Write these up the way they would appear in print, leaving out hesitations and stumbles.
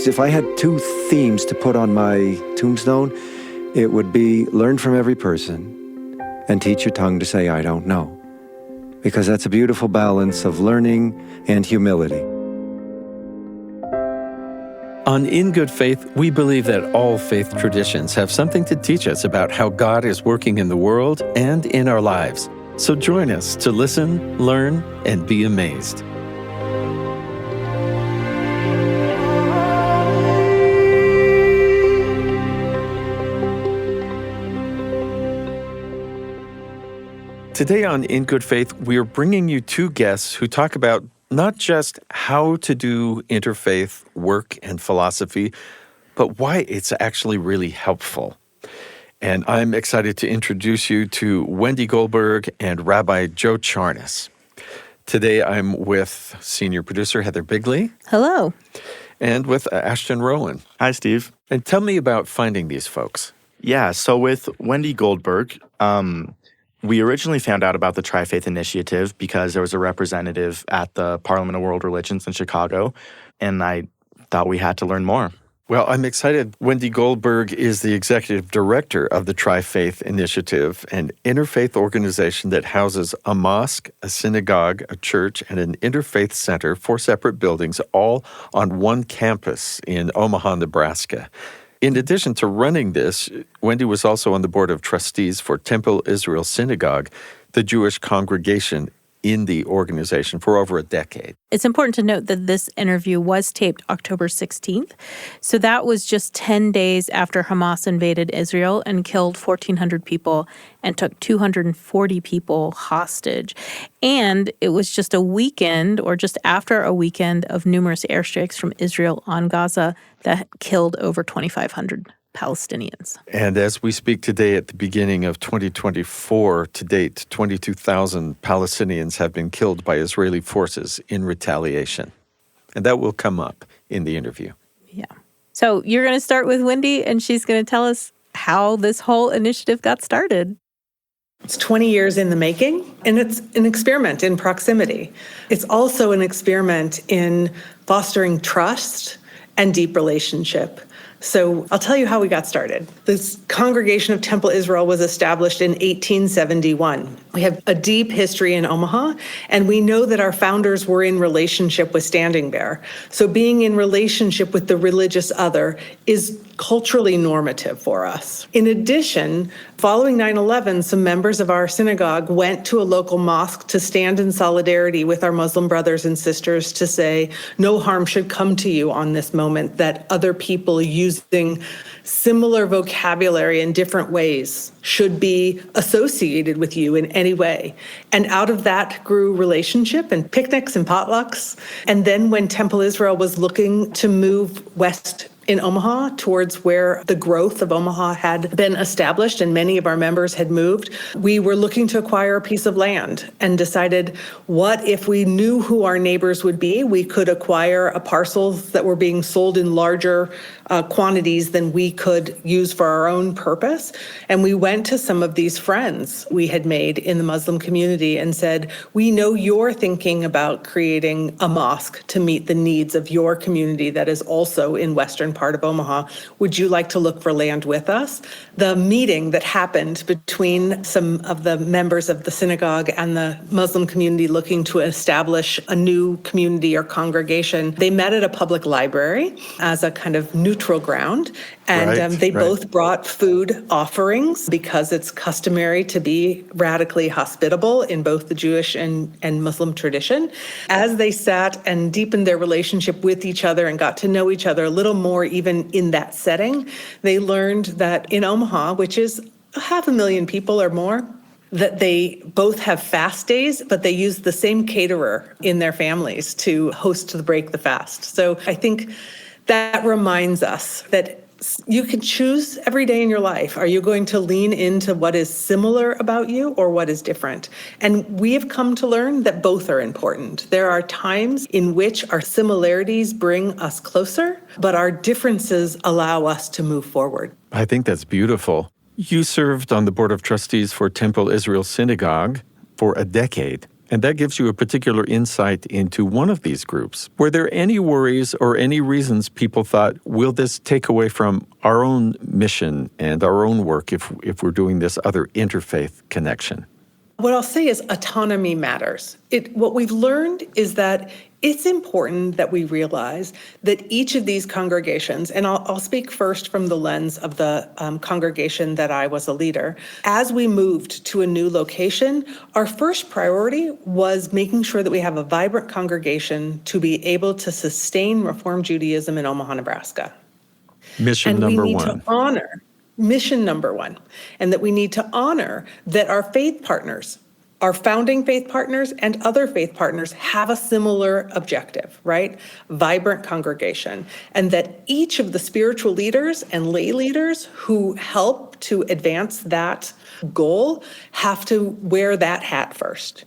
If I had two themes to put on my tombstone, it would be learn from every person and teach your tongue to say, I don't know. Because that's a beautiful balance of learning and humility. On In Good Faith, we believe that all faith traditions have something to teach us about how God is working in the world and in our lives. So join us to listen, learn, and be amazed. Today on In Good Faith, we're bringing you two guests who talk about not just how to do interfaith work and philosophy, but why it's actually really helpful. And I'm excited to introduce you to Wendy Goldberg and Rabbi Joe Charnes. Today I'm with senior producer Heather Bigley. Hello. And with Ashton Rowland. Hi, Steve. And tell me about finding these folks. Yeah, so with Wendy Goldberg, we originally found out about the Tri-Faith Initiative because there was a representative at the Parliament of World Religions in Chicago, and I thought we had to learn more. Well, I'm excited. Wendy Goldberg is the executive director of the Tri-Faith Initiative, an interfaith organization that houses a mosque, a synagogue, a church, and an interfaith center, 4 separate buildings, all on one campus in Omaha, Nebraska. In addition to running this, Wendy was also on the board of trustees for Temple Israel Synagogue, the Jewish congregation in the organization, for over a decade. It's important to note that this interview was taped October 16th. So that was just 10 days after Hamas invaded Israel and killed 1,400 people and took 240 people hostage. And it was just a weekend, or just after a weekend, of numerous airstrikes from Israel on Gaza that killed over 2,500 Palestinians. And as we speak today at the beginning of 2024, to date, 22,000 Palestinians have been killed by Israeli forces in retaliation. And that will come up in the interview. Yeah. So you're going to start with Wendy, and she's going to tell us how this whole initiative got started. It's 20 years in the making, and it's an experiment in proximity. It's also an experiment in fostering trust and deep relationship. So I'll tell you how we got started. This congregation of Temple Israel was established in 1871. We have a deep history in Omaha, and we know that our founders were in relationship with Standing Bear. So being in relationship with the religious other is culturally normative for us. In addition, following 9/11, some members of our synagogue went to a local mosque to stand in solidarity with our Muslim brothers and sisters to say, no harm should come to you on this moment, that other people using similar vocabulary in different ways should be associated with you in any way. And out of that grew relationship and picnics and potlucks. And then when Temple Israel was looking to move west in Omaha towards where the growth of Omaha had been established and many of our members had moved, we were looking to acquire a piece of land and decided, what if we knew who our neighbors would be? We could acquire a parcels that were being sold in larger quantities than we could use for our own purpose. And we went to some of these friends we had made in the Muslim community and said, we know you're thinking about creating a mosque to meet the needs of your community that is also in western part of Omaha. Would you like to look for land with us? The meeting that happened between some of the members of the synagogue and the Muslim community looking to establish a new community or congregation, they met at a public library as a kind of neutral ground. And they both brought food offerings because it's customary to be radically hospitable in both the Jewish and Muslim tradition. As they sat and deepened their relationship with each other and got to know each other a little more even in that setting, they learned that in Omaha, which is 500,000 people or more, that they both have fast days, but they use the same caterer in their families to host the break the fast. So I think that reminds us that you can choose every day in your life. Are you going to lean into what is similar about you or what is different? And we have come to learn that both are important. There are times in which our similarities bring us closer, but our differences allow us to move forward. I think that's beautiful. You served on the board of trustees for Temple Israel Synagogue for a decade. And that gives you a particular insight into one of these groups. Were there any worries or any reasons people thought, will this take away from our own mission and our own work if we're doing this other interfaith connection? What I'll say is autonomy matters. What we've learned is that it's important that we realize that each of these congregations, and I'll speak first from the lens of the congregation that I was a leader, as we moved to a new location, our first priority was making sure that we have a vibrant congregation to be able to sustain Reform Judaism in Omaha, Nebraska. Mission number one. And we need to honor mission number one, and that we need to honor that our faith partners, our founding faith partners and other faith partners have a similar objective, right? Vibrant congregation. And that each of the spiritual leaders and lay leaders who help to advance that goal have to wear that hat first.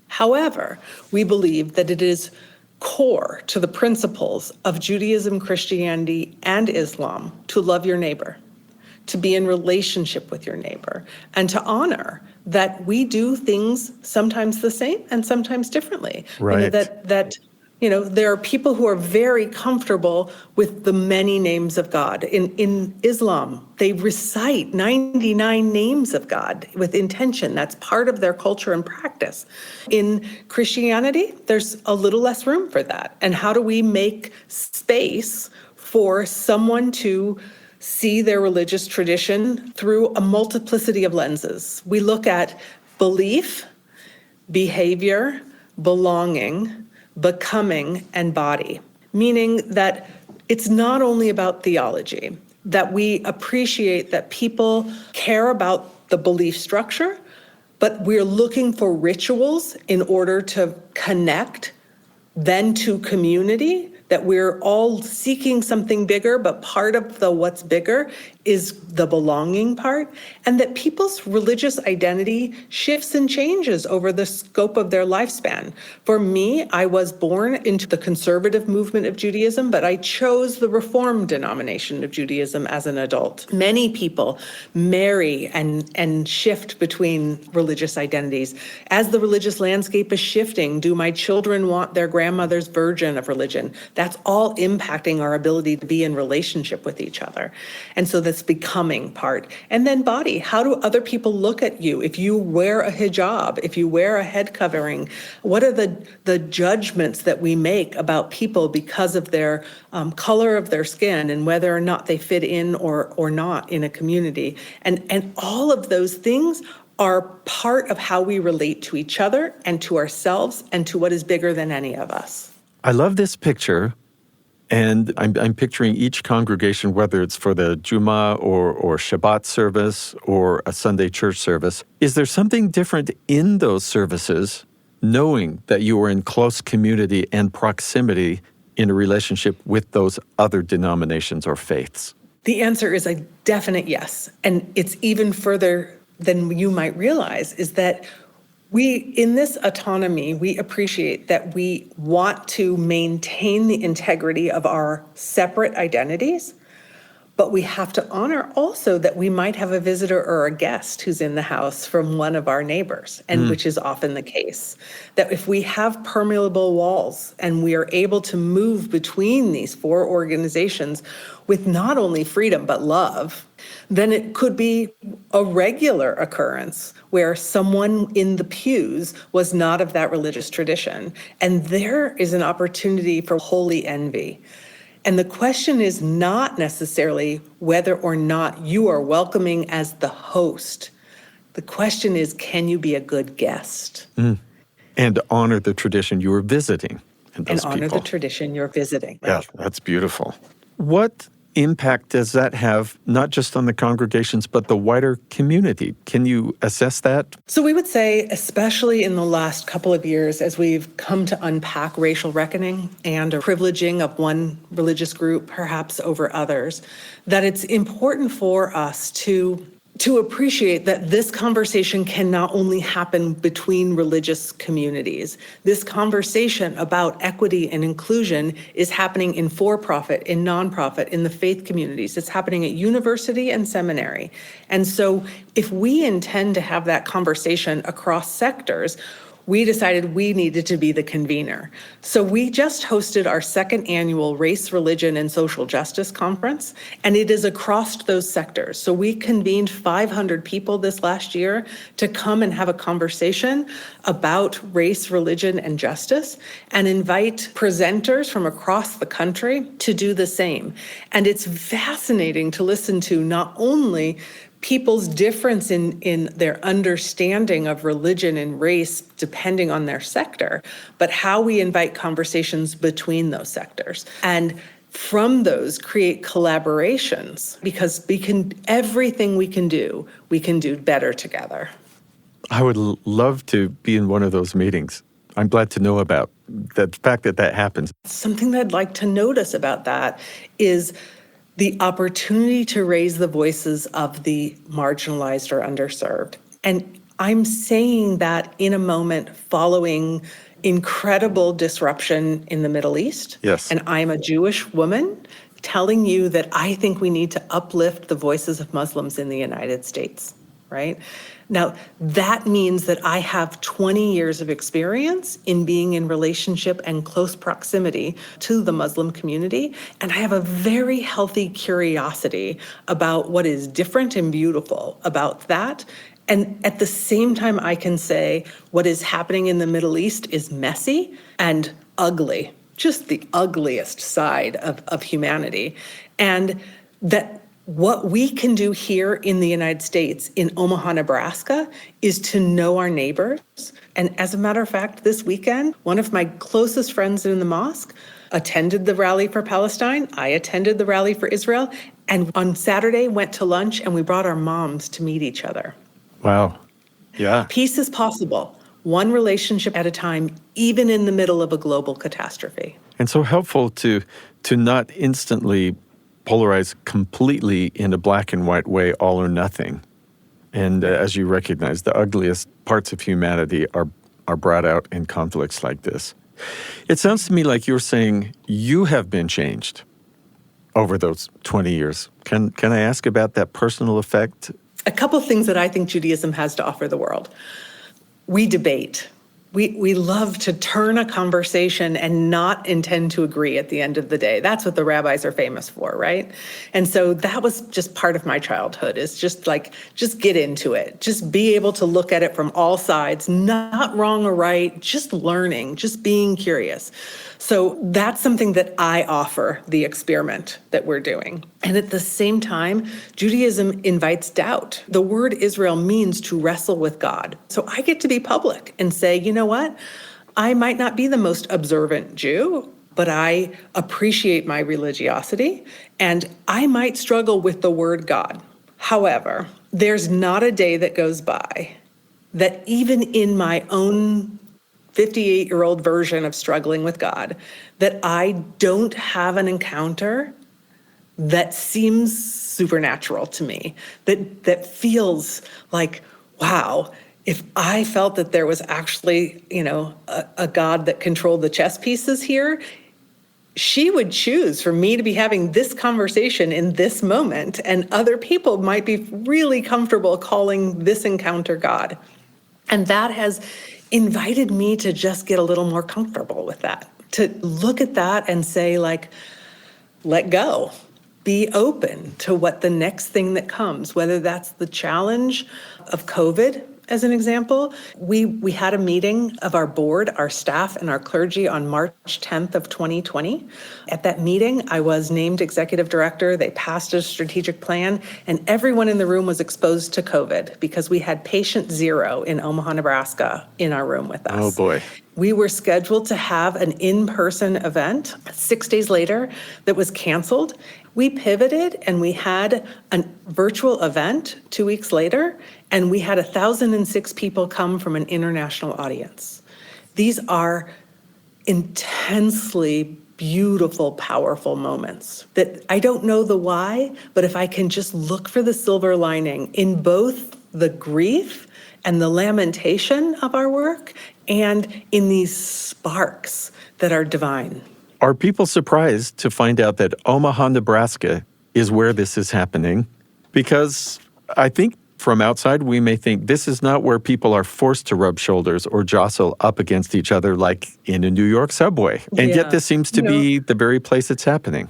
However, we believe that it is core to the principles of Judaism, Christianity, and Islam to love your neighbor, to be in relationship with your neighbor, and to honor that we do things sometimes the same and sometimes differently. Right. There are people who are very comfortable with the many names of God. In Islam, they recite 99 names of God with intention. That's part of their culture and practice. In Christianity, there's a little less room for that. And how do we make space for someone to see their religious tradition through a multiplicity of lenses? We look at belief, behavior, belonging, becoming, and body, meaning that it's not only about theology, that we appreciate that people care about the belief structure, but we're looking for rituals in order to connect, then to community, that we're all seeking something bigger, but part of the what's bigger is the belonging part, and that people's religious identity shifts and changes over the scope of their lifespan. For me, I was born into the conservative movement of Judaism, but I chose the Reform denomination of Judaism as an adult. Many people marry and shift between religious identities. As the religious landscape is shifting, do my children want their grandmother's version of religion? That's all impacting our ability to be in relationship with each other. And so this becoming part. And then body, how do other people look at you? If you wear a hijab, if you wear a head covering, what are the judgments that we make about people because of their color of their skin and whether or not they fit in or not in a community? And all of those things are part of how we relate to each other and to ourselves and to what is bigger than any of us. I love this picture. And I'm picturing each congregation, whether it's for the Jumu'ah or Shabbat service or a Sunday church service. Is there something different in those services, knowing that you are in close community and proximity in a relationship with those other denominations or faiths? The answer is a definite yes. And it's even further than you might realize, is that in this autonomy, we appreciate that we want to maintain the integrity of our separate identities, but we have to honor also that we might have a visitor or a guest who's in the house from one of our neighbors, and which is often the case. That if we have permeable walls and we are able to move between these four organizations with not only freedom but love, then it could be a regular occurrence where someone in the pews was not of that religious tradition. And there is an opportunity for holy envy. And the question is not necessarily whether or not you are welcoming as the host. The question is, can you be a good guest? And honor the tradition you were visiting. And honor the tradition you're visiting. Yeah, that's beautiful. What impact does that have, not just on the congregations, but the wider community? Can you assess that? So we would say, especially in the last couple of years, as we've come to unpack racial reckoning and a privileging of one religious group perhaps over others, that it's important for us to appreciate that this conversation can not only happen between religious communities. This conversation about equity and inclusion is happening in for-profit, in nonprofit, in the faith communities. It's happening at university and seminary. And so if we intend to have that conversation across sectors, we decided we needed to be the convener. So we just hosted our second annual Race, Religion, and Social Justice Conference, and it is across those sectors. So we convened 500 people this last year to come and have a conversation about race, religion, and justice, and invite presenters from across the country to do the same. And it's fascinating to listen to not only people's difference in their understanding of religion and race depending on their sector, but how we invite conversations between those sectors. And from those create collaborations, because everything we can do better together. I would love to be in one of those meetings. I'm glad to know about the fact that happens. Something that I'd like to notice about that is the opportunity to raise the voices of the marginalized or underserved. And I'm saying that in a moment following incredible disruption in the Middle East. Yes. And I'm a Jewish woman telling you that I think we need to uplift the voices of Muslims in the United States, right? Now, that means that I have 20 years of experience in being in relationship and close proximity to the Muslim community, and I have a very healthy curiosity about what is different and beautiful about that. And at the same time, I can say what is happening in the Middle East is messy and ugly, just the ugliest side of humanity. And that what we can do here in the United States, in Omaha, Nebraska, is to know our neighbors. And as a matter of fact, this weekend, one of my closest friends in the mosque attended the rally for Palestine. I attended the rally for Israel. And on Saturday, went to lunch, and we brought our moms to meet each other. Wow. Yeah. Peace is possible, one relationship at a time, even in the middle of a global catastrophe. And so helpful to not instantly polarize completely in a black and white way, all or nothing. And as you recognize, the ugliest parts of humanity are brought out in conflicts like this. It sounds to me like you're saying you have been changed over those 20 years. Can I ask about that personal effect? A couple of things that I think Judaism has to offer the world. We debate. We love to turn a conversation and not intend to agree at the end of the day. That's what the rabbis are famous for, right? And so that was just part of my childhood, is just get into it. Just be able to look at it from all sides, not wrong or right, just learning, just being curious. So that's something that I offer the experiment that we're doing. And at the same time, Judaism invites doubt. The word Israel means to wrestle with God. So I get to be public and say, you know what? I might not be the most observant Jew, but I appreciate my religiosity, and I might struggle with the word God. However, there's not a day that goes by that even in my own 58-year-old version of struggling with God, that I don't have an encounter that seems supernatural to me, that feels like, wow, if I felt that there was actually, a God that controlled the chess pieces here, she would choose for me to be having this conversation in this moment, and other people might be really comfortable calling this encounter God. And that has invited me to just get a little more comfortable with that, to look at that and say, like, let go, be open to what the next thing that comes, whether that's the challenge of COVID, as an example. We had a meeting of our board, our staff, and our clergy on March 10th of 2020. At that meeting, I was named executive director. They passed a strategic plan, and everyone in the room was exposed to COVID because we had patient 0 in Omaha, Nebraska in our room with us. Oh boy. We were scheduled to have an in-person event 6 days later that was canceled. We pivoted and we had a virtual event 2 weeks later, and we had 1,006 people come from an international audience. These are intensely beautiful, powerful moments that I don't know the why, but if I can just look for the silver lining in both the grief and the lamentation of our work and in these sparks that are divine. Are people surprised to find out that Omaha, Nebraska is where this is happening? Because I think From outside, we may think this is not where people are forced to rub shoulders or jostle up against each other like in a New York subway. And yet Yeah. this seems to be the very place it's happening.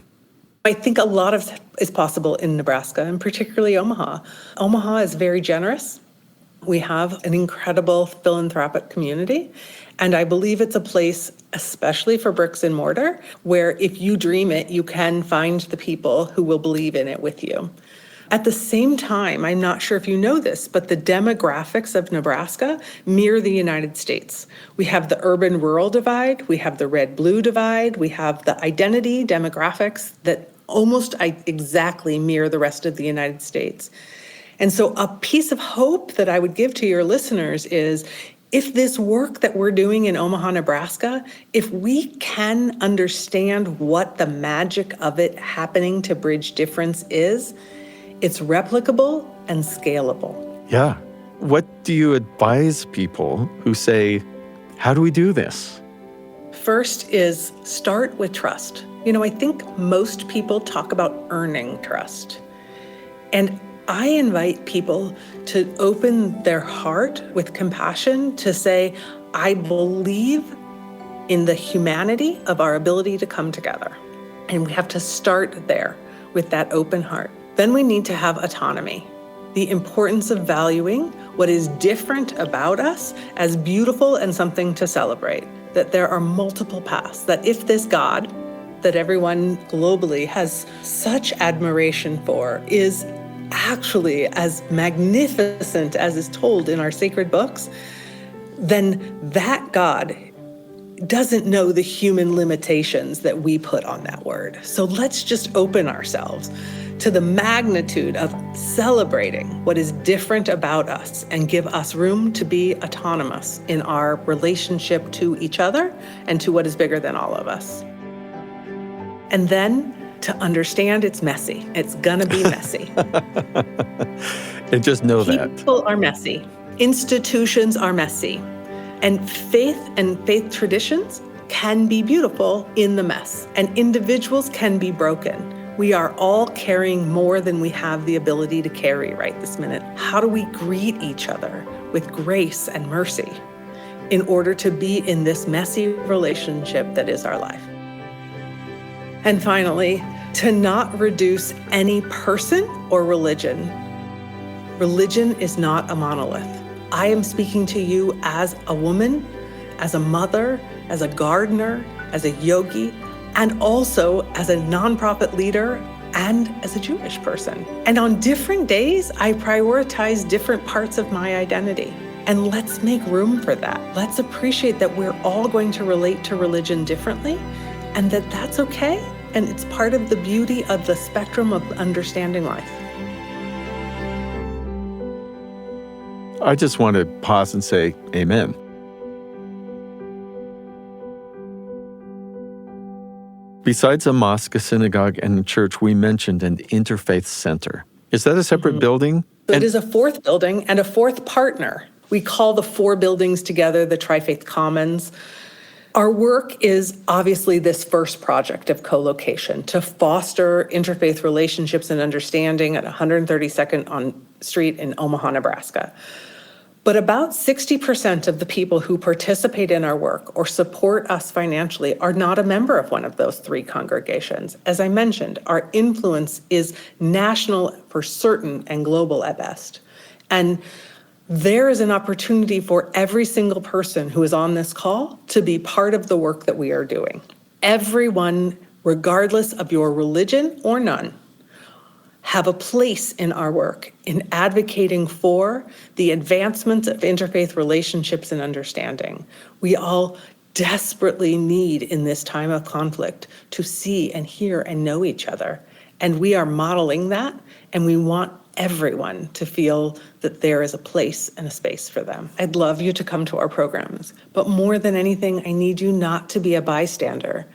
I think a lot of is possible in Nebraska, and particularly Omaha. Omaha is very generous. We have an incredible philanthropic community, and I believe it's a place, especially for bricks and mortar, where if you dream it, you can find the people who will believe in it with you. At the same time, I'm not sure if you know this, but the demographics of Nebraska mirror the United States. We have the urban-rural divide, we have the red-blue divide, we have the identity demographics that almost exactly mirror the rest of the United States. And so a piece of hope that I would give to your listeners is, if this work that we're doing in Omaha, Nebraska, if we can understand what the magic of it happening to bridge difference is, it's replicable and scalable. Yeah. What do you advise people who say, how do we do this? First is start with trust. I think most people talk about earning trust. And I invite people to open their heart with compassion to say, I believe in the humanity of our ability to come together. And we have to start there with that open heart. Then we need to have autonomy, the importance of valuing what is different about us as beautiful and something to celebrate, that there are multiple paths, that if this God that everyone globally has such admiration for is actually as magnificent as is told in our sacred books, then that God doesn't know the human limitations that we put on that word. So let's just open ourselves to the magnitude of celebrating what is different about us and give us room to be autonomous in our relationship to each other and to what is bigger than all of us. And then to understand it's messy. It's gonna be messy. And just know that. People are messy. Institutions are messy. And faith traditions can be beautiful in the mess. And individuals can be broken. We are all carrying more than we have the ability to carry right this minute. How do we greet each other with grace and mercy in order to be in this messy relationship that is our life? And finally, to not reduce any person or religion. Religion is not a monolith. I am speaking to you as a woman, as a mother, as a gardener, as a yogi, and also as a nonprofit leader and as a Jewish person. And on different days, I prioritize different parts of my identity. And let's make room for that. Let's appreciate that we're all going to relate to religion differently, and that that's okay. And it's part of the beauty of the spectrum of understanding life. I just want to pause and say amen. Besides a mosque, a synagogue, and a church, we mentioned an interfaith center. Is that a separate building? So it is a fourth building and a fourth partner. We call the four buildings together the Tri-Faith Commons. Our work is obviously this first project of co-location to foster interfaith relationships and understanding at 132nd Street in Omaha, Nebraska. But about 60% of the people who participate in our work or support us financially are not a member of one of those three congregations. As I mentioned, our influence is national for certain and global at best. And there is an opportunity for every single person who is on this call to be part of the work that we are doing. Everyone, regardless of your religion or none, have a place in our work in advocating for the advancement of interfaith relationships and understanding. We all desperately need in this time of conflict to see and hear and know each other. And we are modeling that, and we want everyone to feel that there is a place and a space for them. I'd love you to come to our programs, but more than anything, I need you not to be a bystander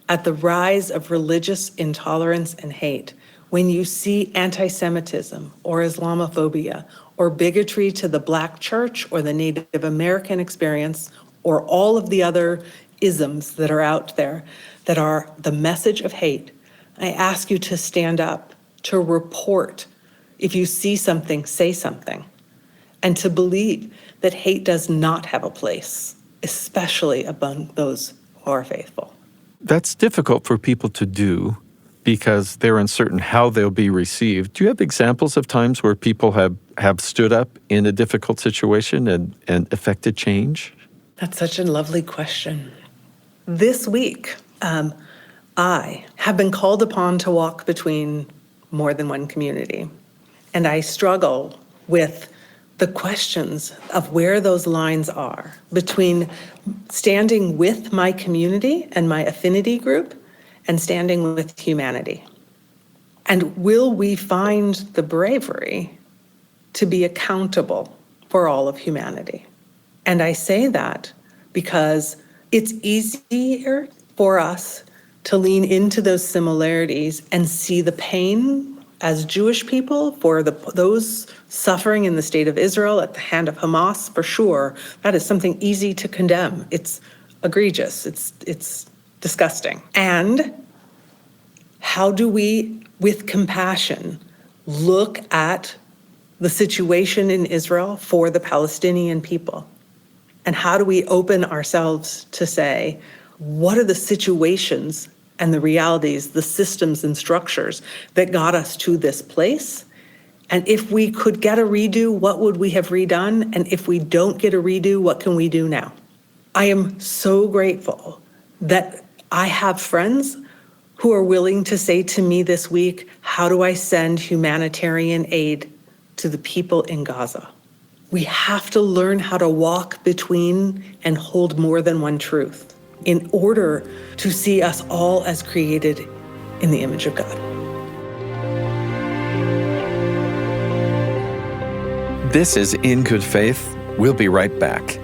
at the rise of religious intolerance and hate. When you see anti-Semitism or Islamophobia or bigotry to the Black church or the Native American experience or all of the other isms that are out there that are the message of hate, I ask you to stand up, to report, if you see something, say something. And to believe that hate does not have a place, especially among those who are faithful. That's difficult for people to do because they're uncertain how they'll be received. Do you have examples of times where people have stood up in a difficult situation and effected change? That's such a lovely question. This week, I have been called upon to walk between more than one community. And I struggle with the questions of where those lines are between standing with my community and my affinity group and standing with humanity. And will we find the bravery to be accountable for all of humanity? And I say that because it's easier for us to lean into those similarities and see the pain as Jewish people for those suffering in the state of Israel at the hand of Hamas, for sure. That is something easy to condemn. It's egregious. It's disgusting. And how do we, with compassion, look at the situation in Israel for the Palestinian people? And how do we open ourselves to say, what are the situations and the realities, the systems and structures that got us to this place? And if we could get a redo, what would we have redone? And if we don't get a redo, what can we do now? I am so grateful that I have friends who are willing to say to me this week, how do I send humanitarian aid to the people in Gaza? We have to learn how to walk between and hold more than one truth in order to see us all as created in the image of God. This is In Good Faith. We'll be right back.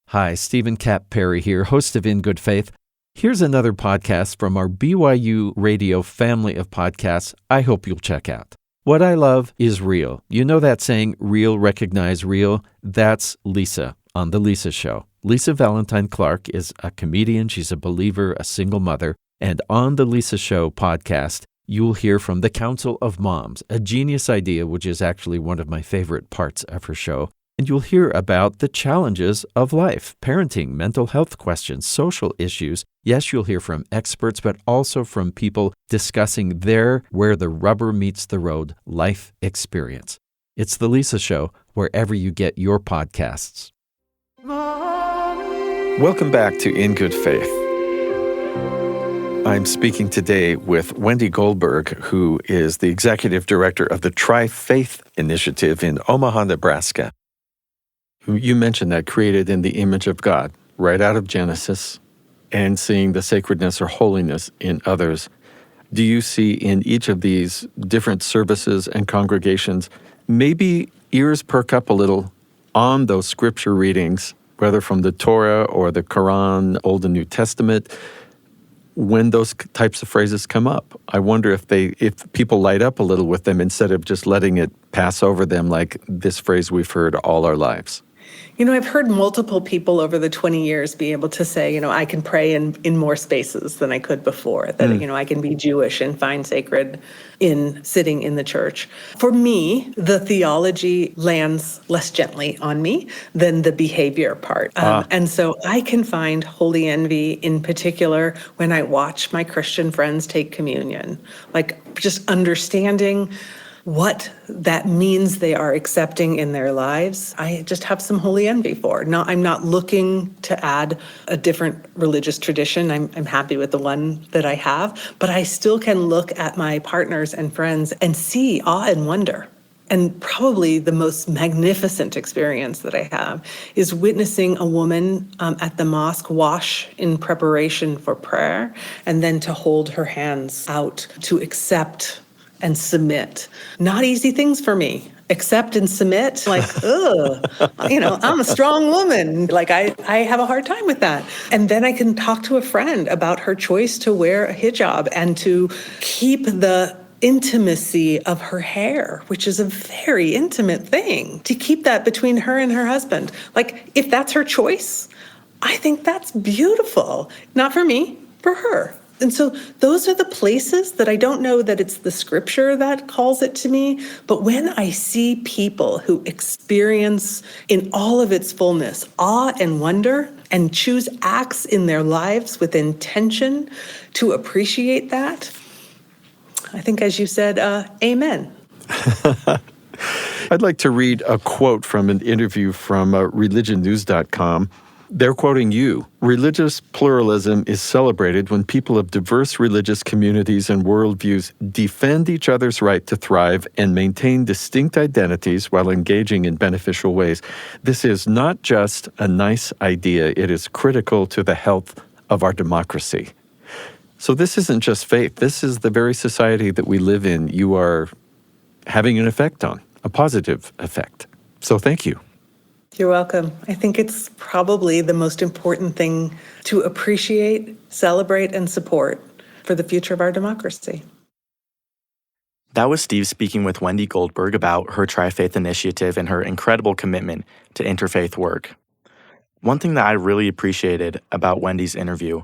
Hi, Stephen Cap Perry here, host of In Good Faith. Here's another podcast from our BYU Radio family of podcasts I hope you'll check out. What I love is real. You know that saying, real, recognize real? That's Lisa on The Lisa Show. Lisa Valentine Clark is a comedian. She's a believer, a single mother. And on The Lisa Show podcast, you'll hear from the Council of Moms, a genius idea, which is actually one of my favorite parts of her show. And you'll hear about the challenges of life, parenting, mental health questions, social issues. Yes, you'll hear from experts, but also from people discussing their where the rubber meets the road life experience. It's The Lisa Show, wherever you get your podcasts. Welcome back to In Good Faith. I'm speaking today with Wendy Goldberg, who is the executive director of the Tri-Faith Initiative in Omaha, Nebraska. You mentioned that created in the image of God, right out of Genesis, and seeing the sacredness or holiness in others. Do you see in each of these different services and congregations, maybe ears perk up a little on those scripture readings, whether from the Torah or the Quran, Old and New Testament, when those types of phrases come up? I wonder if people light up a little with them instead of just letting it pass over them like this phrase we've heard all our lives. You know, I've heard multiple people over the 20 years be able to say, I can pray in more spaces than I could before, that, I can be Jewish and find sacred in sitting in the church. For me, the theology lands less gently on me than the behavior part. And so I can find holy envy in particular when I watch my Christian friends take communion, like just understanding what that means they are accepting in their lives. I just have some holy envy for. No, I'm not looking to add a different religious tradition. I'm happy with the one that I have, but I still can look at my partners and friends and see awe and wonder. And probably the most magnificent experience that I have is witnessing a woman at the mosque wash in preparation for prayer, and then to hold her hands out to accept and submit. Not easy things for me. Accept and submit, like, I'm a strong woman. Like, I have a hard time with that. And then I can talk to a friend about her choice to wear a hijab and to keep the intimacy of her hair, which is a very intimate thing, to keep that between her and her husband. Like, if that's her choice, I think that's beautiful. Not for me, for her. And so those are the places that I don't know that it's the scripture that calls it to me, but when I see people who experience in all of its fullness awe and wonder and choose acts in their lives with intention to appreciate that, I think, as you said, amen. I'd like to read a quote from an interview from religionnews.com. They're quoting you. Religious pluralism is celebrated when people of diverse religious communities and worldviews defend each other's right to thrive and maintain distinct identities while engaging in beneficial ways. This is not just a nice idea, it is critical to the health of our democracy. So this isn't just faith, this is the very society that we live in. You are having an effect on, a positive effect. So thank you. You're welcome. I think it's probably the most important thing to appreciate, celebrate, and support for the future of our democracy. That was Steve speaking with Wendy Goldberg about her Tri-Faith initiative and her incredible commitment to interfaith work. One thing that I really appreciated about Wendy's interview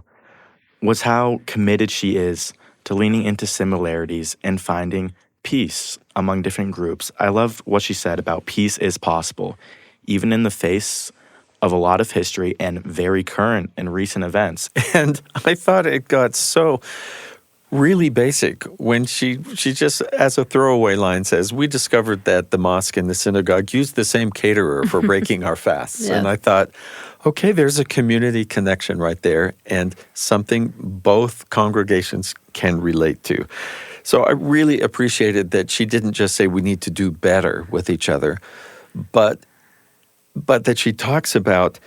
was how committed she is to leaning into similarities and finding peace among different groups. I love what she said about peace is possible, even in the face of a lot of history and very current and recent events. And I thought it got so really basic when she just, as a throwaway line, says, we discovered that the mosque and the synagogue used the same caterer for breaking our fasts. Yes. And I thought, okay, there's a community connection right there and something both congregations can relate to. So I really appreciated that she didn't just say we need to do better with each other, but that she talks about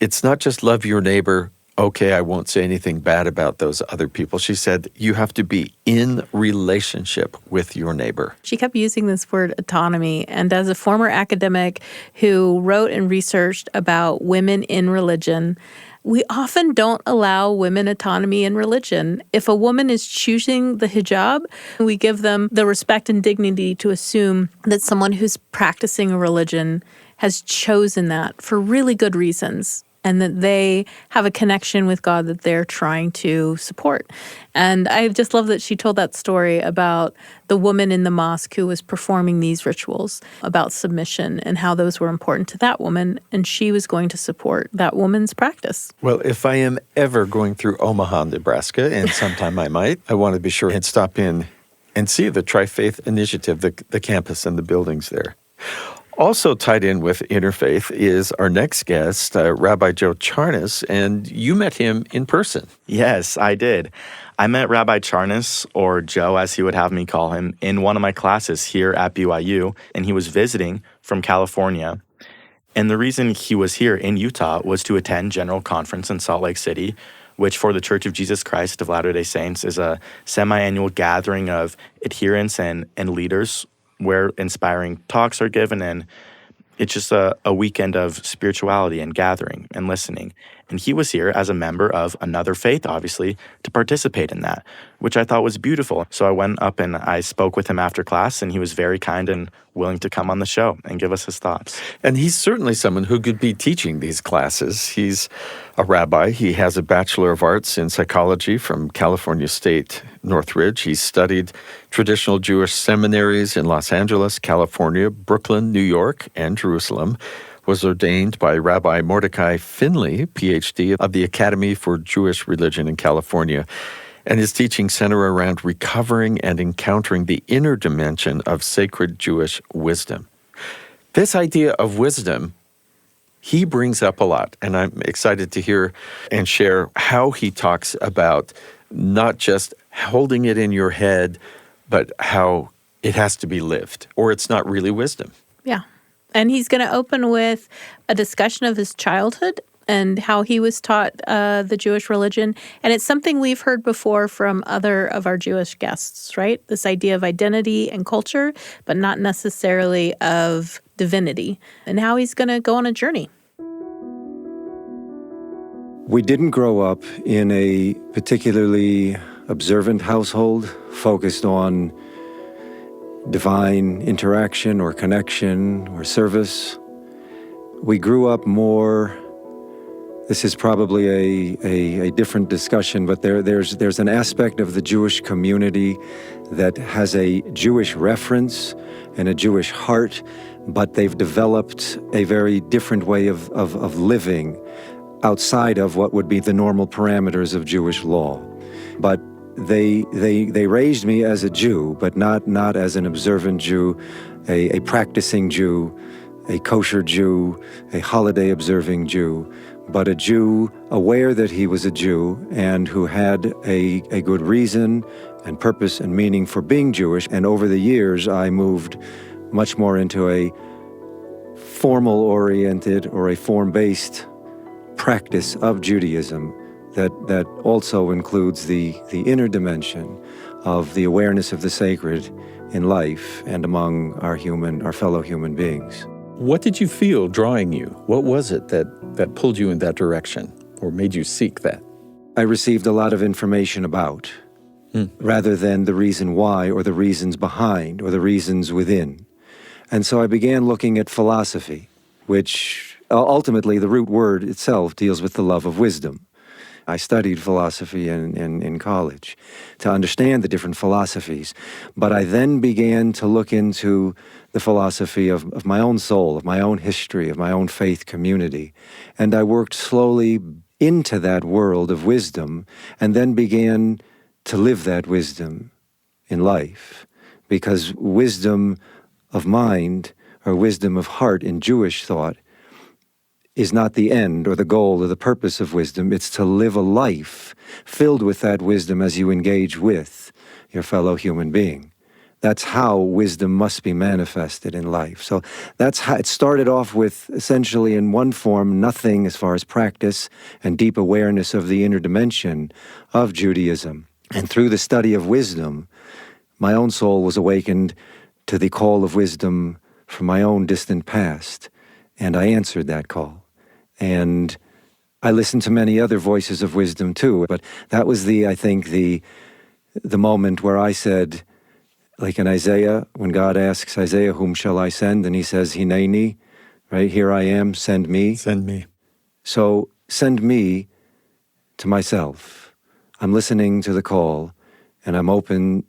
it's not just love your neighbor, okay, I won't say anything bad about those other people. She said you have to be in relationship with your neighbor. She kept using this word autonomy. And as a former academic who wrote and researched about women in religion, we often don't allow women autonomy in religion. If a woman is choosing the hijab, we give them the respect and dignity to assume that someone who's practicing a religion has chosen that for really good reasons and that they have a connection with God that they're trying to support. And I just love that she told that story about the woman in the mosque who was performing these rituals about submission and how those were important to that woman, and she was going to support that woman's practice. Well, if I am ever going through Omaha, Nebraska, and sometime I might, I want to be sure and stop in and see the Tri-Faith Initiative, the campus and the buildings there. Also tied in with interfaith is our next guest, Rabbi Joe Charnes, and you met him in person. Yes, I did. I met Rabbi Charnes, or Joe as he would have me call him, in one of my classes here at BYU, and he was visiting from California. And the reason he was here in Utah was to attend General Conference in Salt Lake City, which for the Church of Jesus Christ of Latter-day Saints is a semi-annual gathering of adherents and leaders where inspiring talks are given, and it's just a weekend of spirituality and gathering and listening. And he was here as a member of another faith, obviously, to participate in that, which I thought was beautiful. So I went up and I spoke with him after class, and he was very kind and willing to come on the show and give us his thoughts. And he's certainly someone who could be teaching these classes. He's a rabbi. He has a Bachelor of Arts in psychology from California State, Northridge. He's studied traditional Jewish seminaries in Los Angeles, California, Brooklyn, New York, and Jerusalem. Was ordained by Rabbi Mordechai Finley, Ph.D. of the Academy for Jewish Religion in California. And his teachings center around recovering and encountering the inner dimension of sacred Jewish wisdom. This idea of wisdom, he brings up a lot, and I'm excited to hear and share how he talks about not just holding it in your head, but how it has to be lived, or it's not really wisdom. Yeah. And he's going to open with a discussion of his childhood and how he was taught the Jewish religion. And it's something we've heard before from other of our Jewish guests, right? This idea of identity and culture, but not necessarily of divinity. And how he's going to go on a journey. We didn't grow up in a particularly observant household focused on divine interaction or connection or service. We grew up more This is probably a different discussion, but there's an aspect of the Jewish community that has a Jewish reference and a Jewish heart, but they've developed a very different way of living outside of what would be the normal parameters of Jewish law. But they raised me as a Jew, but not as an observant Jew, a practicing Jew, a kosher Jew, a holiday-observing Jew, but a Jew aware that he was a Jew and who had a good reason and purpose and meaning for being Jewish. And over the years, I moved much more into a formal-oriented or a form-based practice of Judaism that also includes the inner dimension of the awareness of the sacred in life and among our fellow human beings. What did you feel drawing you? What was it that pulled you in that direction or made you seek that? I received a lot of information about, rather than the reason why or the reasons behind or the reasons within. And so I began looking at philosophy, which ultimately the root word itself deals with the love of wisdom. I studied philosophy in college to understand the different philosophies, but I then began to look into the philosophy of my own soul, of my own history, of my own faith community, and I worked slowly into that world of wisdom and then began to live that wisdom in life, because wisdom of mind or wisdom of heart in Jewish thought is not the end or the goal or the purpose of wisdom. It's to live a life filled with that wisdom as you engage with your fellow human being. That's how wisdom must be manifested in life. So that's how it started off with, essentially in one form, nothing as far as practice and deep awareness of the inner dimension of Judaism. And through the study of wisdom, my own soul was awakened to the call of wisdom from my own distant past, and I answered that call. And I listened to many other voices of wisdom too, but that was I think the moment where I said, like in Isaiah, when God asks Isaiah, whom shall I send? And he says, Hineni, right? Here I am, send me. Send me. So send me to myself. I'm listening to the call, and I'm open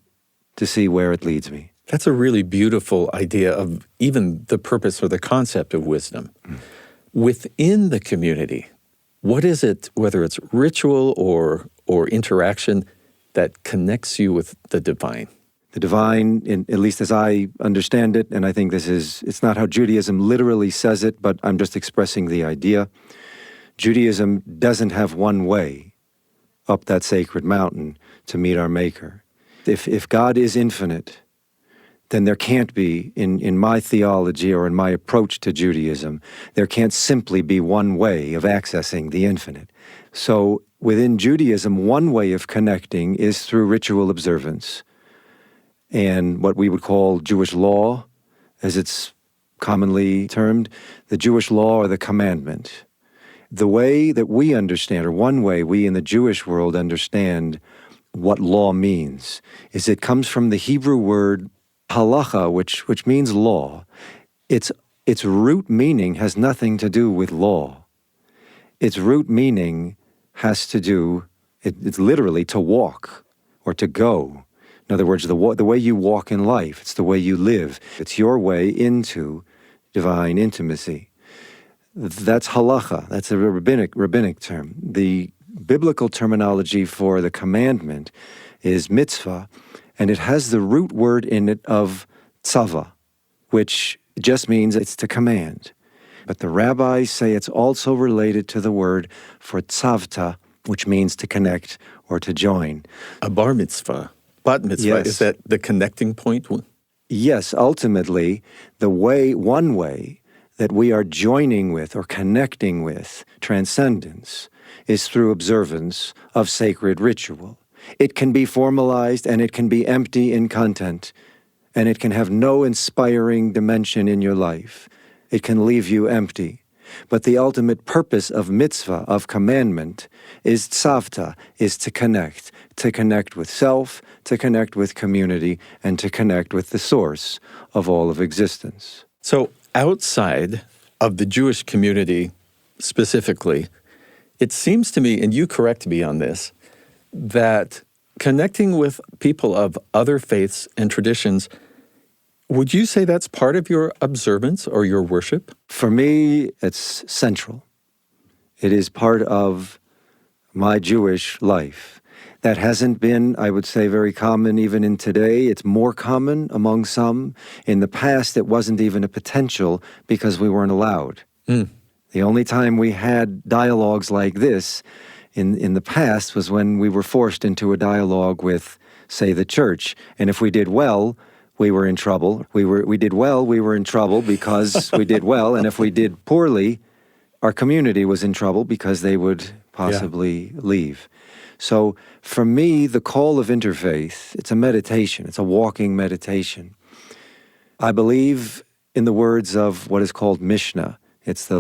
to see where it leads me. That's a really beautiful idea of even the purpose or the concept of wisdom. Within the community, what is it, whether it's ritual or interaction, that connects you with the divine? The divine, at least as I understand it, and I think it's not how Judaism literally says it, but I'm just expressing the idea. Judaism doesn't have one way up that sacred mountain to meet our Maker. If God is infinite, then there can't be, in my theology or in my approach to Judaism, there can't simply be one way of accessing the infinite. So within Judaism, one way of connecting is through ritual observance and what we would call Jewish law, as it's commonly termed, the Jewish law or the commandment. The way that we understand, or one way we in the Jewish world understand what law means, is it comes from the Hebrew word halacha, which means law. Its root meaning has nothing to do with law. Its root meaning has to do, it's literally to walk or to go. In other words, the way you walk in life, it's the way you live. It's your way into divine intimacy. That's halacha. That's a rabbinic term. The biblical terminology for the commandment is mitzvah, and it has the root word in it of tzava, which just means it's to command. But the rabbis say it's also related to the word for tzavta, which means to connect or to join. A bar mitzvah, bat mitzvah, yes. Is that the connecting point? Yes, ultimately, one way that we are joining with or connecting with transcendence is through observance of sacred ritual. It can be formalized and it can be empty in content, and it can have no inspiring dimension in your life. It can leave you empty. But the ultimate purpose of mitzvah, of commandment, is tzavta, is to connect with self, to connect with community, and to connect with the source of all of existence. So outside of the Jewish community specifically, It seems to me, and you correct me on this, that connecting with people of other faiths and traditions, would you say that's part of your observance or your worship? For me, it's central. It is part of my Jewish life. That hasn't been, I would say, very common even in today. It's more common among some. In the past, it wasn't even a potential because we weren't allowed. The only time we had dialogues like this in the past was when we were forced into a dialogue with, say, the church. And if we did well, we were in trouble. We did well, we were in trouble because we did well. And if we did poorly, our community was in trouble because they would possibly leave. So for me, the call of interfaith, it's a meditation. It's a walking meditation. I believe in the words of what is called Mishnah. It's the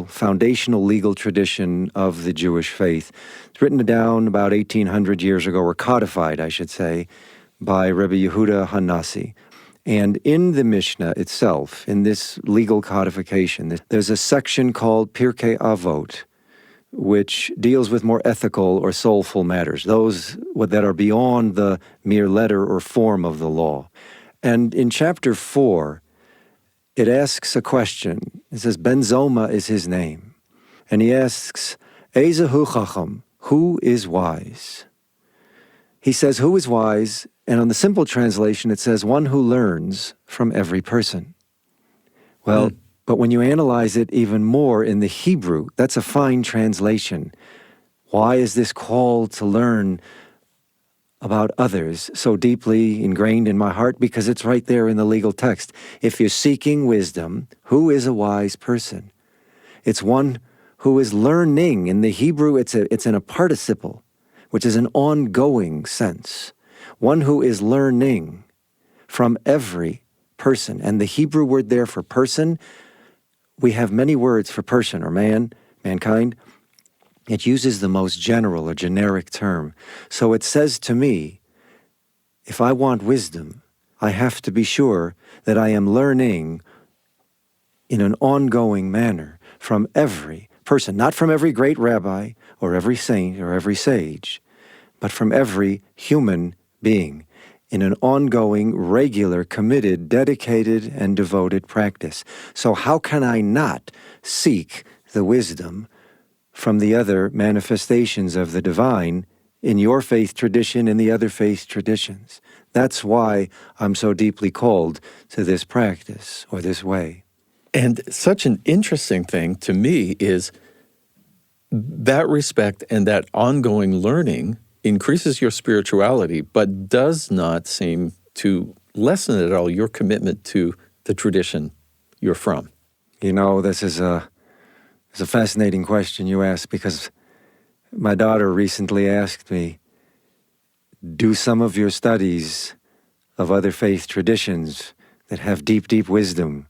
foundational legal tradition of the Jewish faith. It's written down about 1,800 years ago, or codified, I should say, by Rabbi Yehuda Hanassi. And in the Mishnah itself, in this legal codification, there's a section called Pirkei Avot, which deals with more ethical or soulful matters, those that are beyond the mere letter or form of the law. And in chapter 4, it asks a question. It says, Ben Zoma is his name. And he asks, Ezehu Chacham, who is wise? He says, who is wise? And on the simple translation, it says, one who learns from every person. Well, but when you analyze it even more in the Hebrew, that's a fine translation. Why is this call to learn about others so deeply ingrained in my heart? Because it's right there in the legal text. If you're seeking wisdom, who is a wise person? It's one who is learning. In the Hebrew, it's in a participle, which is an ongoing sense. One who is learning from every person. And the Hebrew word there for person, we have many words for person or mankind. It uses the most general or generic term. So it says to me, if I want wisdom, I have to be sure that I am learning in an ongoing manner from every person, not from every great rabbi or every saint or every sage, but from every human being in an ongoing, regular, committed, dedicated, and devoted practice. So how can I not seek the wisdom from the other manifestations of the divine in your faith tradition and the other faith traditions? That's why I'm so deeply called to this practice or this way. And such an interesting thing to me is that respect and that ongoing learning increases your spirituality, but does not seem to lessen at all your commitment to the tradition you're from. You know, this is a fascinating question you ask, because my daughter recently asked me, do some of your studies of other faith traditions that have deep, deep wisdom,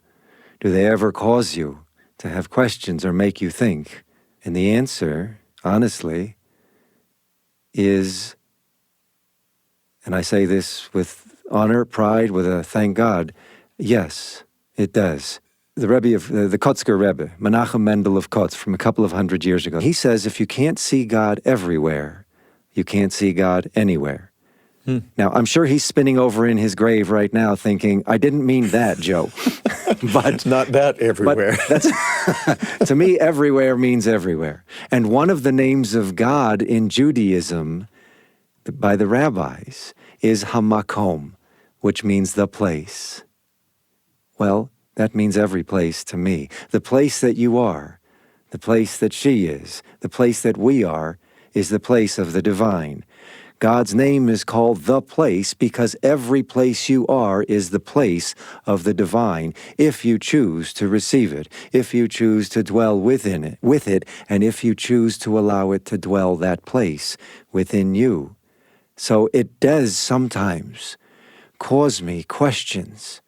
do they ever cause you to have questions or make you think? And the answer, honestly, is, and I say this with honor, pride, with a thank God, yes, it does. The Rebbe of the Kotzker Rebbe, Menachem Mendel of Kotz, from a couple of hundred years ago, he says, if you can't see God everywhere, you can't see God anywhere. Now, I'm sure he's spinning over in his grave right now thinking, I didn't mean that, Joe. But not that everywhere. But that's, to me, everywhere means everywhere. And one of the names of God in Judaism, by the rabbis, is Hamakom, which means the place. Well, that means every place to me. The place that you are, the place that she is, the place that we are, is the place of the divine. God's name is called the place because every place you are is the place of the divine, if you choose to receive it, if you choose to dwell with it, and if you choose to allow it to dwell that place within you. So it does sometimes cause me questions,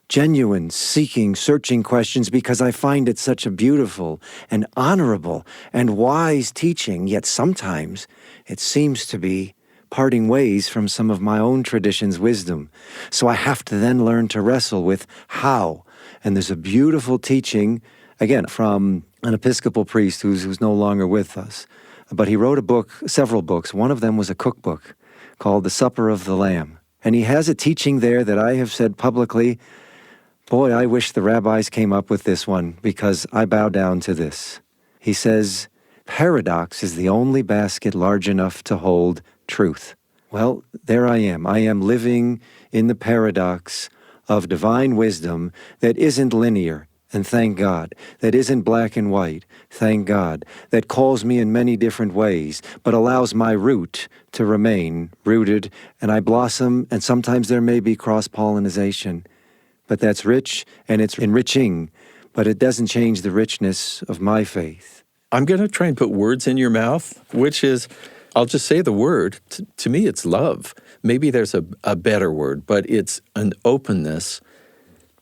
genuine, seeking, searching questions, because I find it such a beautiful and honorable and wise teaching, yet sometimes it seems to be parting ways from some of my own tradition's wisdom. So I have to then learn to wrestle with how. And there's a beautiful teaching, again, from an Episcopal priest who's no longer with us. But he wrote several books. One of them was a cookbook called The Supper of the Lamb. And he has a teaching there that I have said publicly, boy, I wish the rabbis came up with this one because I bow down to this. He says, paradox is the only basket large enough to hold truth. Well, there I am. I am living in the paradox of divine wisdom that isn't linear, and thank God, that isn't black and white, thank God, that calls me in many different ways, but allows my root to remain rooted, and I blossom, and sometimes there may be cross-pollination, but that's rich, and it's enriching, but it doesn't change the richness of my faith. I'm going to try and put words in your mouth, which is, I'll just say the word. To me, it's love. Maybe there's a better word, but it's an openness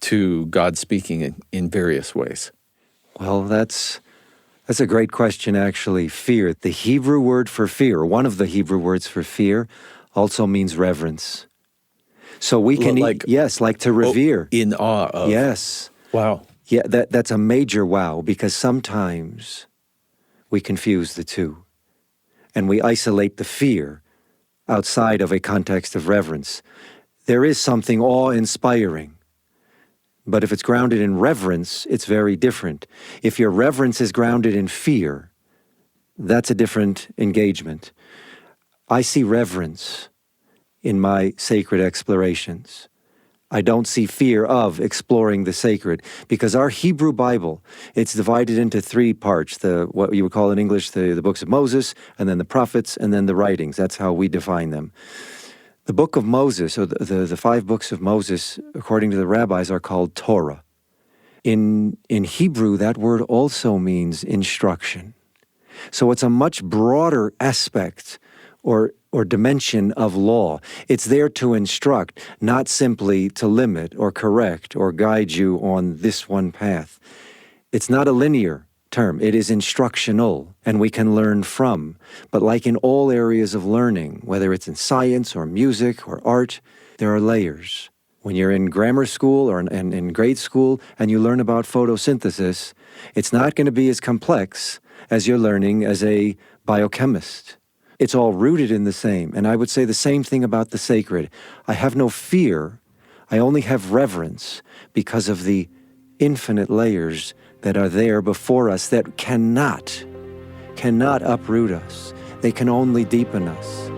to God speaking in various ways. Well, that's a great question, actually. Fear. The Hebrew word for fear, one of the Hebrew words for fear, also means reverence. So we can, like to revere. In awe of. Yes. Wow. Yeah, that's a major wow, because sometimes we confuse the two. And we isolate the fear outside of a context of reverence. There is something awe-inspiring. But if it's grounded in reverence, it's very different. If your reverence is grounded in fear, that's a different engagement. I see reverence in my sacred explorations. I don't see fear of exploring the sacred, because our Hebrew Bible, it's divided into three parts, what you would call in English the books of Moses, and then the prophets, and then the writings. That's how we define them. The book of Moses, or the 5 books of Moses, according to the rabbis, are called Torah. In Hebrew, that word also means instruction. So it's a much broader aspect or dimension of law. It's there to instruct, not simply to limit or correct or guide you on this one path. It's not a linear term. It is instructional, and we can learn from. But like in all areas of learning, whether it's in science or music or art, there are layers. When you're in grammar school or in grade school and you learn about photosynthesis, it's not going to be as complex as you're learning as a biochemist. It's all rooted in the same. And I would say the same thing about the sacred. I have no fear. I only have reverence because of the infinite layers that are there before us that cannot uproot us. They can only deepen us.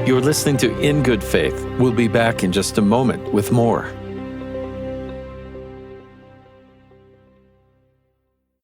You're listening to In Good Faith. We'll be back in just a moment with more.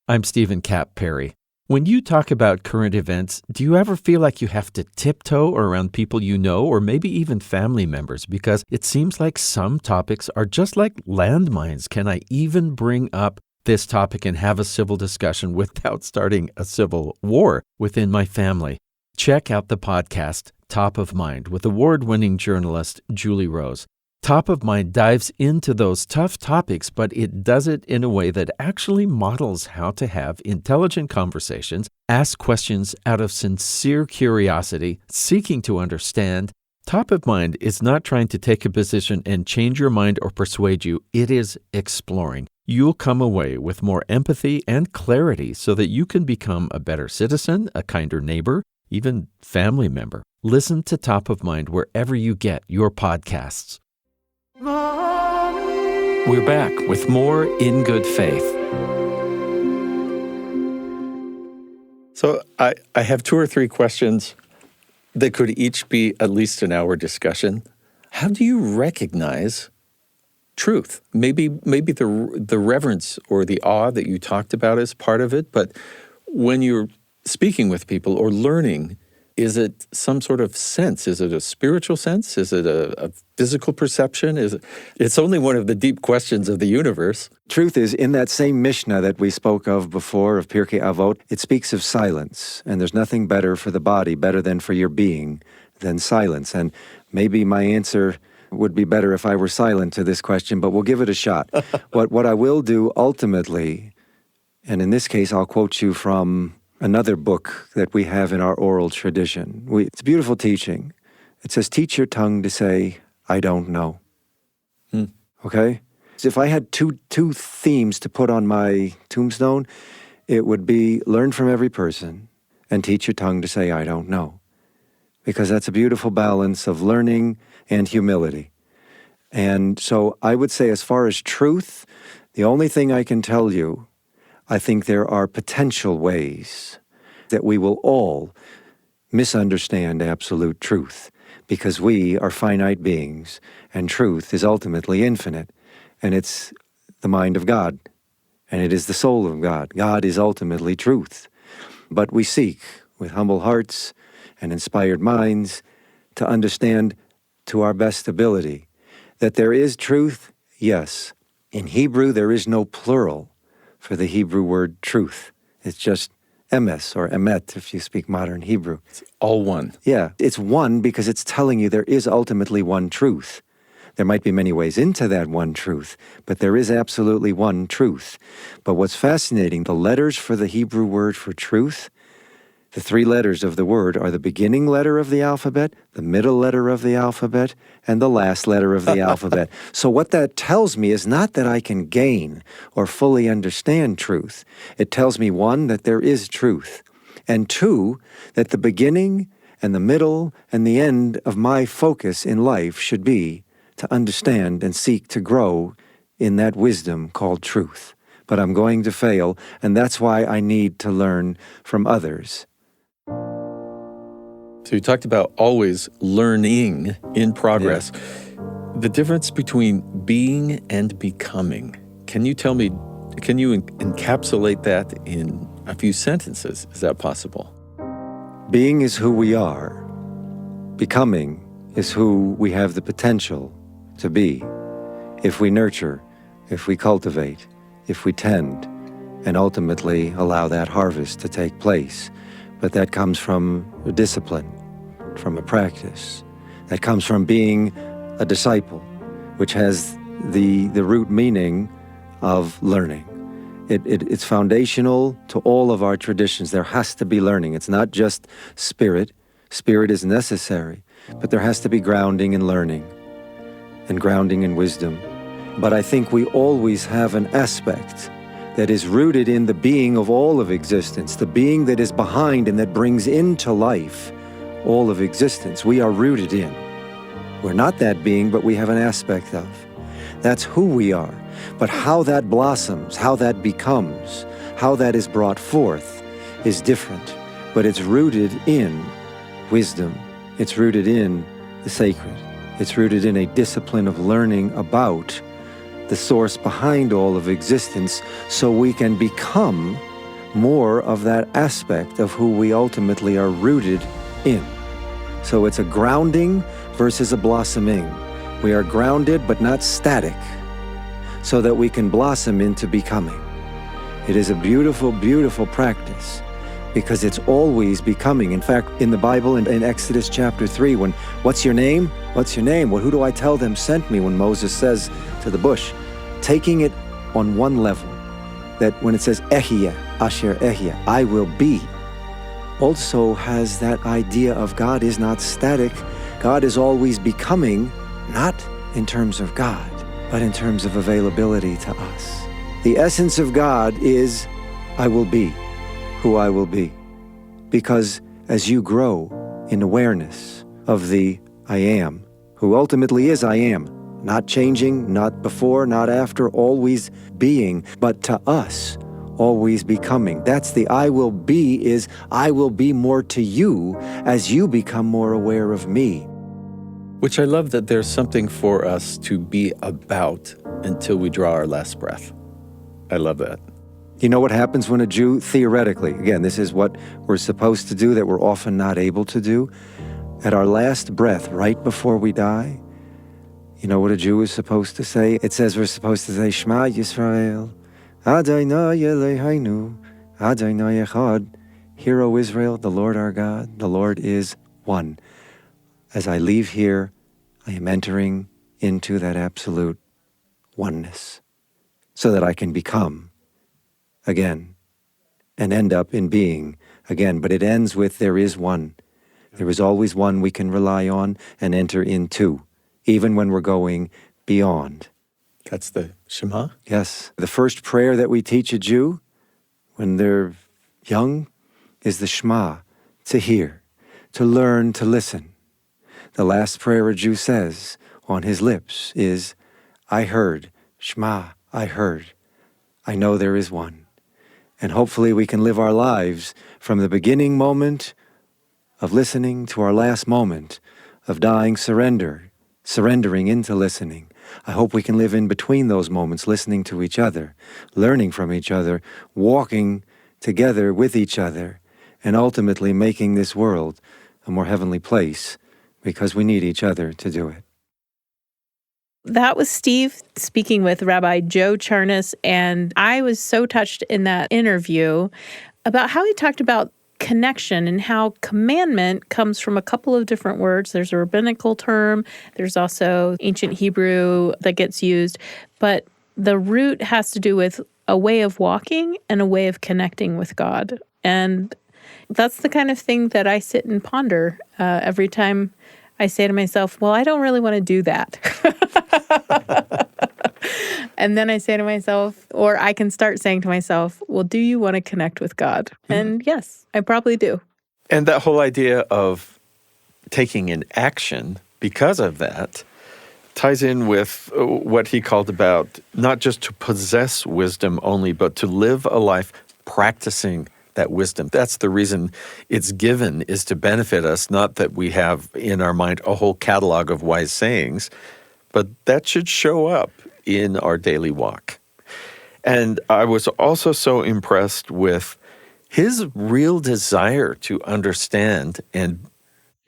I'm Stephen Kapp Perry. When you talk about current events, do you ever feel like you have to tiptoe around people you know, or maybe even family members? Because it seems like some topics are just like landmines. Can I even bring up this topic and have a civil discussion without starting a civil war within my family? Check out the podcast Top of Mind with award-winning journalist Julie Rose. Top of Mind dives into those tough topics, but it does it in a way that actually models how to have intelligent conversations, ask questions out of sincere curiosity, seeking to understand. Top of Mind is not trying to take a position and change your mind or persuade you. It is exploring. You'll come away with more empathy and clarity so that you can become a better citizen, a kinder neighbor, even family member. Listen to Top of Mind wherever you get your podcasts. We're back with more In Good Faith. So I have 2 or 3 questions that could each be at least an hour discussion. How do you recognize truth? Maybe the reverence or the awe that you talked about is part of it, but when you're speaking with people or learning, is it some sort of sense? Is it a spiritual sense? Is it a physical perception? It's only one of the deep questions of the universe. Truth is, in that same Mishnah that we spoke of before, of Pirkei Avot, it speaks of silence. And there's nothing better for the body, better than for your being, than silence. And maybe my answer would be better if I were silent to this question, but we'll give it a shot. What I will do ultimately, and in this case I'll quote you from another book that we have in our oral tradition. It's a beautiful teaching. It says, teach your tongue to say, I don't know. Okay? If I had two themes to put on my tombstone, it would be learn from every person and teach your tongue to say, I don't know. Because that's a beautiful balance of learning and humility. And so I would say, as far as truth, the only thing I can tell you, I think there are potential ways that we will all misunderstand absolute truth, because we are finite beings, and truth is ultimately infinite, and it's the mind of God, and it is the soul of God. God is ultimately truth. But we seek, with humble hearts and inspired minds, to understand to our best ability that there is truth, yes. In Hebrew, there is no plural for the Hebrew word truth. It's just emes or emet, if you speak modern Hebrew. It's all one. Yeah, it's one because it's telling you there is ultimately one truth. There might be many ways into that one truth, but there is absolutely one truth. But what's fascinating, the letters for the Hebrew word for truth, the 3 letters of the word are the beginning letter of the alphabet, the middle letter of the alphabet, and the last letter of the alphabet. So what that tells me is not that I can gain or fully understand truth. It tells me, 1, that there is truth, and 2, that the beginning and the middle and the end of my focus in life should be to understand and seek to grow in that wisdom called truth. But I'm going to fail, and that's why I need to learn from others. So you talked about always learning in progress. Yeah. The difference between being and becoming. Can you encapsulate that in a few sentences? Is that possible? Being is who we are. Becoming is who we have the potential to be if we nurture, if we cultivate, if we tend, and ultimately allow that harvest to take place. But that comes from a discipline, from a practice. That comes from being a disciple, which has the root meaning of learning. It's foundational to all of our traditions. There has to be learning. It's not just spirit. Spirit is necessary, but there has to be grounding in learning and grounding in wisdom. But I think we always have an aspect that is rooted in the being of all of existence, the being that is behind and that brings into life all of existence. We are rooted in. We're not that being, but we have an aspect of. That's who we are. But how that blossoms, how that becomes, how that is brought forth is different. But it's rooted in wisdom. It's rooted in the sacred. It's rooted in a discipline of learning about the source behind all of existence, so we can become more of that aspect of who we ultimately are rooted in. So it's a grounding versus a blossoming. We are grounded but not static, so that we can blossom into becoming. It is a beautiful, beautiful practice, because it's always becoming. In fact, in the Bible, in Exodus chapter 3, when, what's your name? What's your name? Well, who do I tell them sent me? When Moses says to the bush, taking it on one level, that when it says Ehyeh, Asher Ehyeh, I will be, also has that idea of God is not static. God is always becoming, not in terms of God, but in terms of availability to us. The essence of God is, I will be who I will be. Because as you grow in awareness of the I am, who ultimately is I am, not changing, not before, not after, always being, but to us, always becoming. That's the I will be, is I will be more to you as you become more aware of me. Which I love, that there's something for us to be about until we draw our last breath. I love that. You know what happens when a Jew, theoretically, again, this is what we're supposed to do that we're often not able to do, at our last breath, right before we die, you know what a Jew is supposed to say? It says we're supposed to say, Shema Yisrael, Adonai Eloheinu, Adonai Echad. Hear, O Israel, the Lord our God, the Lord is one. As I leave here, I am entering into that absolute oneness, so that I can become again and end up in being again. But it ends with there is one. There is always one we can rely on and enter into, even when we're going beyond. That's the Shema? Yes. The first prayer that we teach a Jew when they're young is the Shema, to hear, to learn, to listen. The last prayer a Jew says on his lips is, I heard, Shema, I heard. I know there is one. And hopefully we can live our lives from the beginning moment of listening to our last moment of dying surrendering into listening. I hope we can live in between those moments, listening to each other, learning from each other, walking together with each other, and ultimately making this world a more heavenly place because we need each other to do it. That was Steve speaking with Rabbi Joe Charnes, and I was so touched in that interview about how he talked about connection and how commandment comes from a couple of different words. There's a rabbinical term, there's also ancient Hebrew that gets used, but the root has to do with a way of walking and a way of connecting with God. And that's the kind of thing that I sit and ponder every time I say to myself, well, I don't really want to do that. And then I say to myself, or I can start saying to myself, well, do you want to connect with God? Mm-hmm. And yes, I probably do. And that whole idea of taking an action because of that ties in with what he called about not just to possess wisdom only, but to live a life practicing that wisdom. That's the reason it's given, is to benefit us, not that we have in our mind a whole catalog of wise sayings, but that should show up in our daily walk. And I was also so impressed with his real desire to understand and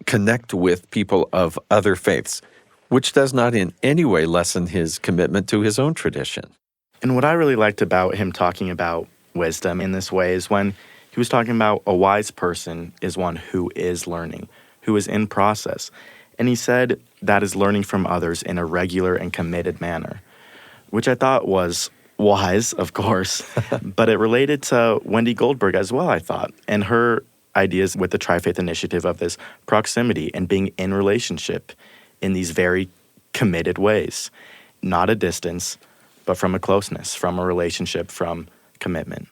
connect with people of other faiths, which does not in any way lessen his commitment to his own tradition. And what I really liked about him talking about wisdom in this way is when he was talking about a wise person is one who is learning, who is in process. And he said that is learning from others in a regular and committed manner, which I thought was wise, of course, but it related to Wendy Goldberg as well, I thought, and her ideas with the Tri-Faith Initiative of this proximity and being in relationship in these very committed ways, not a distance, but from a closeness, from a relationship, from commitment.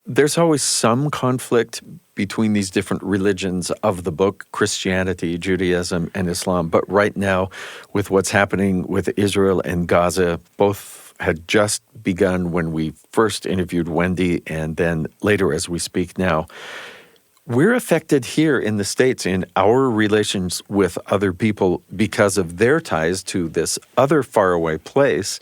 There's always some conflict between these different religions of the book, Christianity, Judaism, and Islam. But right now, with what's happening with Israel and Gaza, both had just begun when we first interviewed Wendy, and then later as we speak now. We're affected here in the States in our relations with other people because of their ties to this other faraway place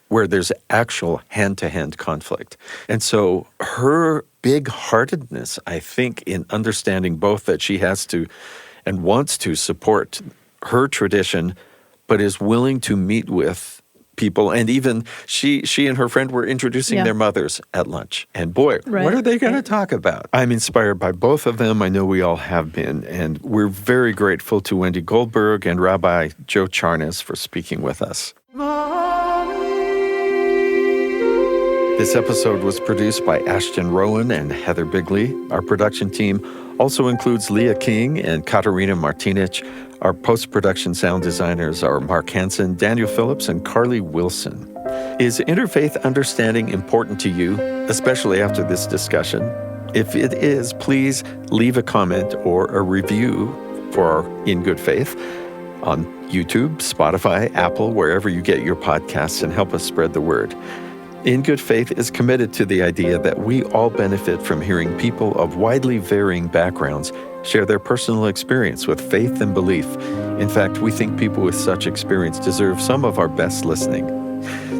where there's actual hand-to-hand conflict. And so her big-heartedness, I think, in understanding both that she has to and wants to support her tradition, but is willing to meet with people. And even she and her friend were introducing their mothers at lunch. And boy, what are they going to talk about? I'm inspired by both of them. I know we all have been. And we're very grateful to Wendy Goldberg and Rabbi Joe Charnes for speaking with us. This episode was produced by Ashton Rowan and Heather Bigley. Our production team also includes Leah King and Katarina Martinich. Our post-production sound designers are Mark Hansen, Daniel Phillips, and Carly Wilson. Is interfaith understanding important to you, especially after this discussion? If it is, please leave a comment or a review for In Good Faith on YouTube, Spotify, Apple, wherever you get your podcasts, and help us spread the word. In Good Faith is committed to the idea that we all benefit from hearing people of widely varying backgrounds share their personal experience with faith and belief. In fact, we think people with such experience deserve some of our best listening.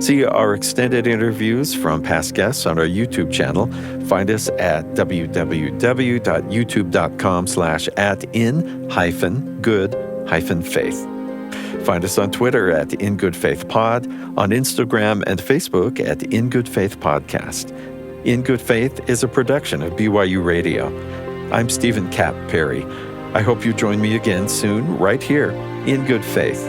See our extended interviews from past guests on our YouTube channel. Find us at www.youtube.com/@in-good-faith. Find us on Twitter at In Good Faith Pod, on Instagram and Facebook at In Good Faith Podcast. In Good Faith is a production of BYU Radio. I'm Stephen Cap Perry. I hope you join me again soon, right here, In Good Faith.